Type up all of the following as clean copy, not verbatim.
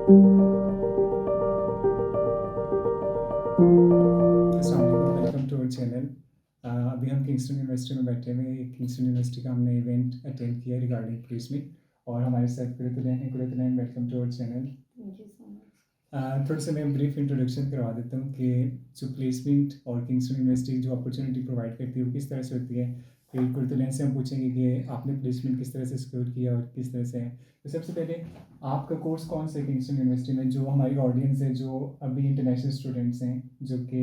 अस्सलाम वालेकुम, welcome to our channel. अभी हम किंगस्टन यूनिवर्सिटी में बैठे हुए हैं। किंगस्टन यूनिवर्सिटी का हमने इवेंट अटेंड किया रिगार्डिंग प्लेसमेंट, और हमारे साथ कुरैतुलैन है। Quratulain, welcome to our channel. Thank you so much. थोड़ा सा मैं ब्रीफ इंट्रोडक्शन करवा देता हूँ कि जो प्लेसमेंट और किंगस्टन यूनिवर्सिटी जो अपॉर्चुनिटी प्रोवाइड करती है वो किस तरह से होती है। फिर कुरैतुलैन से हम पूछेंगे कि आपने प्लेसमेंट किस तरह से सिक्योर किया और किस तरह से है। तो सबसे पहले आपका कोर्स कौन सा है किंगस्टन यूनिवर्सिटी में, जो हमारी ऑडियंस है जो अभी इंटरनेशनल स्टूडेंट्स हैं जो कि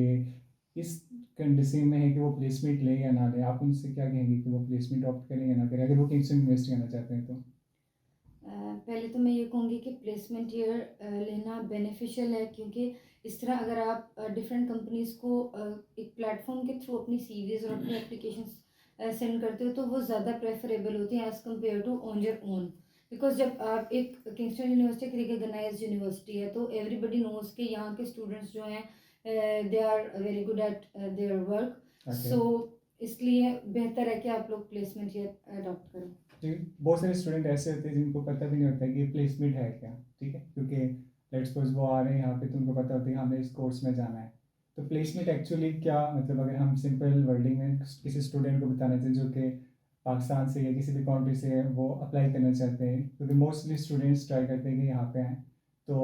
इस कंडीशन में है कि वो प्लेसमेंट लें या ना लें, आप उनसे क्या कहेंगे कि वो प्लेसमेंट ऑप्ट करें या ना करें अगर वो किंगस्टन यूनिवर्सिटी आना चाहते हैं तो? पहले तो मैं ये कहूँगी कि प्लेसमेंट ईयर लेना बेनिफिशियल है, क्योंकि इस तरह अगर आप डिफरेंट कंपनीज़ को एक प्लेटफॉर्म के थ्रू अपनी सीवीज़ और अपनी एप्लीकेशन सेंड करते हो तो वो ज़्यादा प्रेफरेबल होती हैं as compare to on your own. Because जब आप एक किंगस्टन यूनिवर्सिटी एक रिकगनाइज यूनिवर्सिटी है तो एवरीबडी नोज़ के यहाँ के स्टूडेंट्स जो हैं they are very good at their work. Okay. So इसलिए बेहतर है कि आप लोग प्लेसमेंट ईयर अडॉप्ट करें। जी, बहुत सारे स्टूडेंट ऐसे होते हैं जिनको पता भी नहीं होता कि प्लेसमेंट है क्या, ठीक है, क्योंकि लेट्स सपोज वो आ रहे हैं यहाँ पे तो उनको पता होता है कि हमें इस कोर्स में जाना है। तो प्लेसमेंट एक्चुअली क्या मतलब, अगर हम सिंपल वर्डिंग में किसी स्टूडेंट को बताना चाहें जो कि पाकिस्तान से या किसी भी कंट्री से है, वो अप्लाई करना चाहते हैं, क्योंकि मोस्टली स्टूडेंट्स ट्राई करते हैं कि यहाँ पे आएँ, तो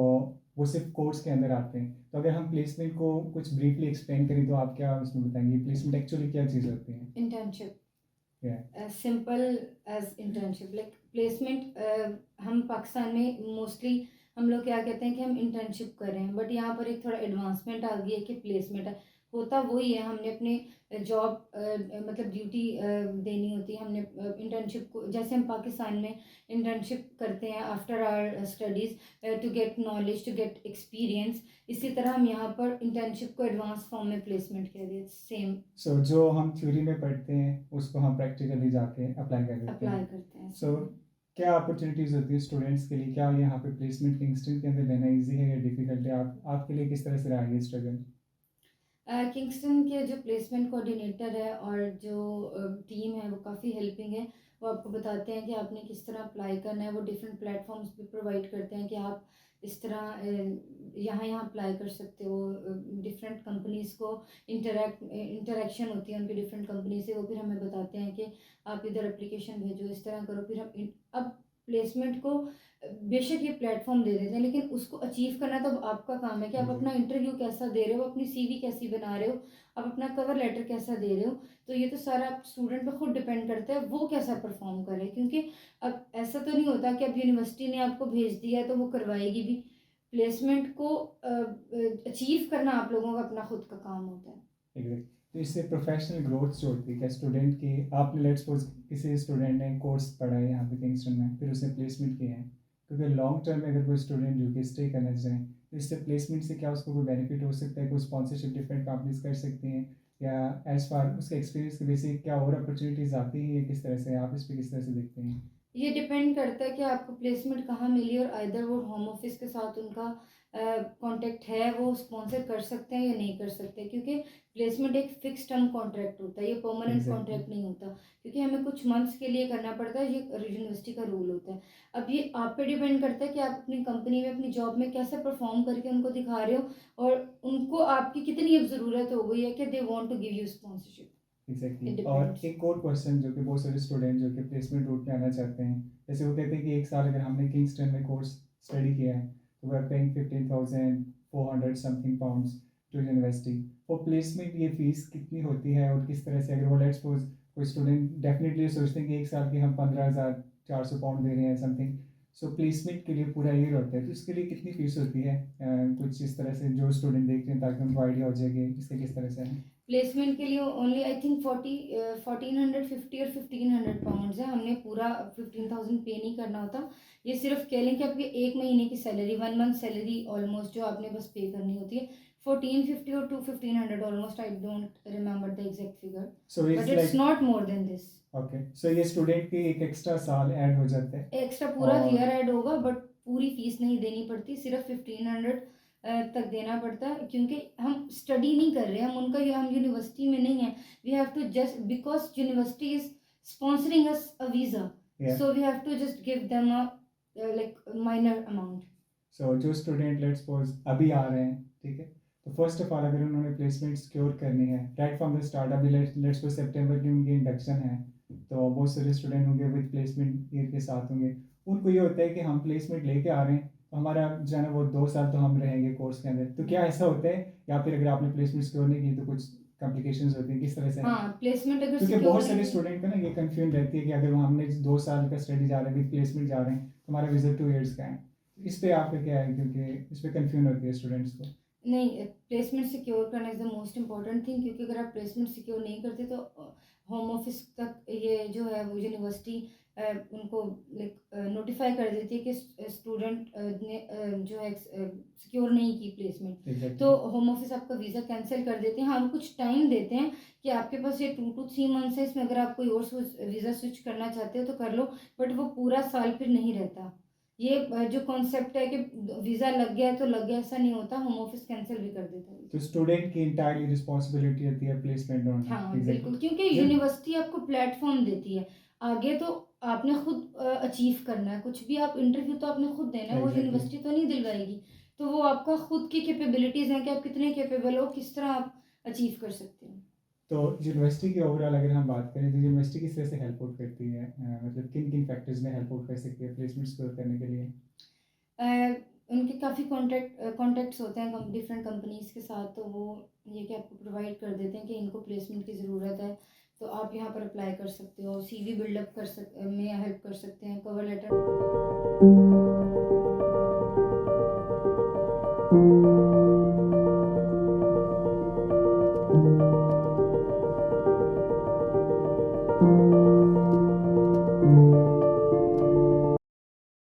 वो सिर्फ कोर्स के अंदर आते हैं। तो अगर हम प्लेसमेंट को कुछ ब्रीफली एक्सप्लेन करें तो आप क्या उसमें बताएंगे, प्लेसमेंट एक्चुअली क्या चीज़ होती है? Internship. Yeah. as simple as internship like placement। हम पाकिस्तान में मोस्टली हम लोग क्या कहते हैं कि हम इंटर्नशिप कर रहे हैं, बट यहाँ पर एक थोड़ा एडवांसमेंट आ गई है कि प्लेसमेंट है। होता वही है, हमने अपने जॉब मतलब ड्यूटी देनी होती है। हमने इंटर्नशिप को जैसे हम पाकिस्तान में इंटर्नशिप करते हैं after our studies to get knowledge to get experience, इसी तरह हम यहाँ पर इंटर्नशिप को एडवांस फॉर्म में प्लेसमेंट कह दिए सेम। सो जो हम थ्योरी में पढ़ते हैं उसको हम प्रैक्टिकली जाके अप्लाई कर देते अप्लाई हैं। करते हैं। सो क्या अपॉर्चुनिटीज़ होती है स्टूडेंट्स के लिए, क्या यहाँ पे प्लेसमेंट किंगस्टन के अंदर लेना ईजी है या डिफिकल्ट है, आप आपके लिए किस तरह से रहा ये स्ट्रगल? किंगस्टन के जो प्लेसमेंट कोऑर्डिनेटर है और जो टीम है वो काफ़ी हेल्पिंग है। वो आपको बताते हैं कि आपने किस तरह अप्लाई करना है। वो डिफरेंट प्लेटफॉर्म्स भी प्रोवाइड करते हैं कि आप इस तरह यहाँ यहाँ अप्लाई कर सकते हो। डिफरेंट कंपनीज़ को इंटरेक्शन होती है उनकी डिफरेंट कंपनी से। वो फिर हमें बताते हैं कि आप इधर एप्लीकेशन भेजो, इस तरह करो। फिर हम अब प्लेसमेंट को बेशक ये प्लेटफॉर्म दे देते हैं, लेकिन उसको अचीव करना तो आपका काम है कि आप अपना इंटरव्यू कैसा दे रहे हो, अपनी सीवी कैसी बना रहे हो, आप अपना कवर लेटर कैसा दे रहे हो। तो ये तो सारा स्टूडेंट पे खुद डिपेंड करता है वो कैसा परफॉर्म करे, क्योंकि अब ऐसा तो नहीं होता कि अब यूनिवर्सिटी ने आपको भेज दिया तो वो करवाएगी भी। प्लेसमेंट को अचीव करना आप लोगों का अपना खुद का काम होता है। एग्जैक्ट। तो इससे प्रोफेशनल ग्रोथ जो होती है क्या स्टूडेंट की, आपने लेट्स सपोज किसी स्टूडेंट ने कोर्स पढ़ा है यहाँ पे किंगस्टन में, फिर उसने प्लेसमेंट किया है, क्योंकि लॉन्ग टर्म में अगर कोई स्टूडेंट जो कि स्टे करना चाहे तो इससे प्लेसमेंट से क्या उसको कोई बेनिफिट हो सकता है, कोई स्पॉन्सरशिप डिफरेंट कंपनीज कर सकती हैं, या एज फार उसके एक्सपीरियंस के बेसिस क्या और अपॉर्चुनिटीज़ आती हैं, किस तरह से आप इस पर किस तरह से देखते हैं? ये डिपेंड करता है कि आपको प्लेसमेंट कहाँ मिली, और आइदर वो होम ऑफिस के साथ उनका कांटेक्ट है, वो स्पॉन्सर कर सकते हैं या नहीं कर सकते, क्योंकि प्लेसमेंट एक फिक्स टर्म कॉन्ट्रैक्ट होता है, ये परमानेंट कॉन्ट्रैक्ट नहीं होता। क्योंकि हमें कुछ मंथ्स के लिए करना पड़ता है, ये यूनिवर्सिटी का रूल होता है। अब ये आप पे डिपेंड करता है कि आप अपनी कंपनी में अपनी जॉब में कैसे परफॉर्म करके उनको दिखा रहे हो, और उनको आपकी कितनी अब ज़रूरत हो गई है कि they want to give you sponsorship. Exactly. It all depends. एक और क्वेश्चन जो कि बहुत सारे स्टूडेंट जो कि प्लेसमेंट रूट में आना चाहते हैं, जैसे वो कहते हैं कि एक साल अगर हमने किंगस्टन में कोर्स स्टडी किया है तो we are paying 15,400 something pounds to university. वो प्लेसमेंट ये फीस कितनी होती है और किस तरह से, अगर वो लेट्स सपोज कोई स्टूडेंट डेफिनेटली सोचते हैं कि एक साल की हम 15,400 पाउंड दे रहे हैं समथिंग, सो प्लेसमेंट के लिए पूरा ईयर होता है, तो इसके लिए कितनी फीस होती है? कुछ इस तरह से जो स्टूडेंट देख रहे हैं ताकि उनको आइडिया हो जाए कि इसके किस तरह से है। प्लेसमेंट के लिए ओनली आई थिंक 1450 और 1500 पाउंड्स है। हमने पूरा 15,000 पे नहीं करना होता। ये सिर्फ कह लें कि आपकी एक महीने की सैलरी, 1 मंथ सैलरी ऑलमोस्ट जो आपने बस पे करनी होती है। 1450 और 1500 almost, I don't remember the exact figure, so but it's it's like, not more than this. Okay, so ये स्टूडेंट के एक एक्स्ट्रा साल ऐड हो जाता है। एक्स्ट्रा पूरा और ईयर ऐड होगा, बट पूरी फीस नहीं देनी पड़ती, सिर्फ 1500 तक देना पड़ता है, क्योंकि हम स्टडी नहीं कर रहे हैं, हम उनका हम यूनिवर्सिटी में नहीं है। We have to just because university is sponsoring us a visa, yeah, so we have to just give them a like minor amount. So जो स्टूडेंट लेट्स सपोज अभी आ रहे हैं, ठीक है, तो फर्स्ट ऑफ ऑल अगर उन्होंने प्लेसमेंट सिक्योर करनी है राइट फ्रॉम द स्टार्ट, अभी लेट्स सपोज सितंबर की उनकी इंडक्शन है, तो बहुत सारे स्टूडेंट होंगे विद प्लेसमेंट ईयर के साथ होंगे, उनको ये होता है कि हम प्लेसमेंट लेके आ रहे हैं तो हमारा जो है ना वो 2 साल तो हम रहेंगे कोर्स के अंदर, तो क्या ऐसा होता है, या फिर अगर आपने प्लेसमेंट सिक्योर नहीं की तो कुछ कॉम्प्लिकेशंस होती हैं, किस तरह से? हाँ, प्लेसमेंट अगर क्योंकि सिक्योर बहुत नहीं सारे हुई। स्टूडेंट का ना ये कंफ्यूजन रहती है कि अगर हमने 2 साल का स्टडी जा रहे हैं विद प्लेसमेंट जा रहे हैं तो हमारा विजिट 2 इयर्स का है, इस पे आपका क्या है, क्योंकि इस पे कंफ्यूजन होती है स्टूडेंट्स को। नहीं, प्लेसमेंट सिक्योर करना is the most important thing, क्योंकि अगर आप प्लेसमेंट सिक्योर नहीं करते तो होम ऑफिस तक ये जो है वो यूनिवर्सिटी उनको लाइक नोटिफाई कर देती है कि स्टूडेंट ने जो है सिक्योर नहीं की प्लेसमेंट, तो एग्जैक्टली। होम ऑफिस आपका वीज़ा कैंसिल कर देते हैं। हाँ, वो कुछ टाइम देते हैं कि आपके पास ये 2 to 3 मंथ्स है, इसमें अगर आप कोई और वीज़ा स्विच करना चाहते हो तो कर लो, बट वो पूरा साल फिर नहीं रहता। ये जो कॉन्सेप्ट है कि वीज़ा लग गया है तो लग गया, ऐसा नहीं होता, होम ऑफिस कैंसिल भी कर देता है तो वीज़ा। स्टूडेंट की इंटायरली रिस्पॉन्सिबिलिटी होती है प्लेसमेंट ढूंढना। हाँ, एग्जैक्टली। बिल्कुल, क्योंकि जब यूनिवर्सिटी आपको प्लेटफ़ॉर्म देती है। आगे तो आपने खुद अचीव करना है, कुछ भी आप इंटरव्यू तो आपने खुद देना है, वो एग्जैक्टली। यूनिवर्सिटी तो नहीं दिलवाएगी। तो वो आपका खुद की कैपेबिलिटीज़ हैं कि आप कितने कैपेबल हो, किस तरह आप अचीव कर सकते हो। तो यूनिवर्सिटी की ओवरऑल अगर हम बात करें तो यूनिवर्सिटी किस तरह से हेल्प आउट करती है, मतलब किन किन फैक्टर्स में हेल्प आउट कर सकती है प्लेसमेंट सिक्योर करने के लिए? अ, उनके काफ़ी कॉन्टैक्ट्स होते हैं डिफरेंट कंपनीज़ के साथ, तो वो ये कि आपको प्रोवाइड कर देते हैं कि इनको प्लेसमेंट की ज़रूरत है, तो आप यहाँ पर अप्लाई कर सकते हो, सीवी बिल्डअप में हेल्प कर सकते हैं, कवर लेटर